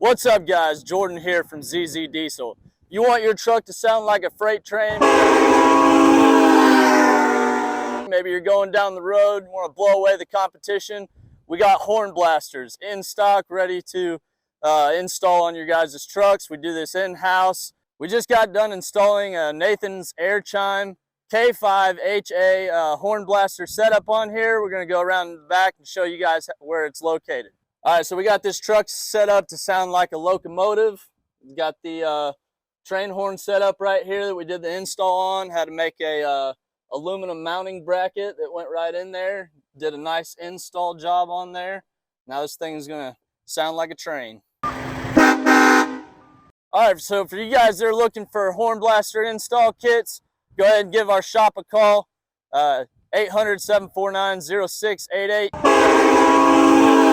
What's up, guys? Jordan here from ZZ Diesel. You want your truck to sound like a freight train? Maybe you're going down the road and want to blow away the competition. We got horn blasters in stock, ready to install on your guys' trucks. We do this in-house. We just got done installing Nathan's AirChime K5HA horn blaster setup on here. We're going to go around the back and show you guys where it's located. All right, so we got this truck set up to sound like a locomotive. We got the train horn set up right here that we did the install on. Had to make a aluminum mounting bracket that went right in there. Did a nice install job on there. Now this thing is gonna sound like a train. All right, so for you guys that are looking for horn blaster install kits, go ahead and give our shop a call, 800-749-0688.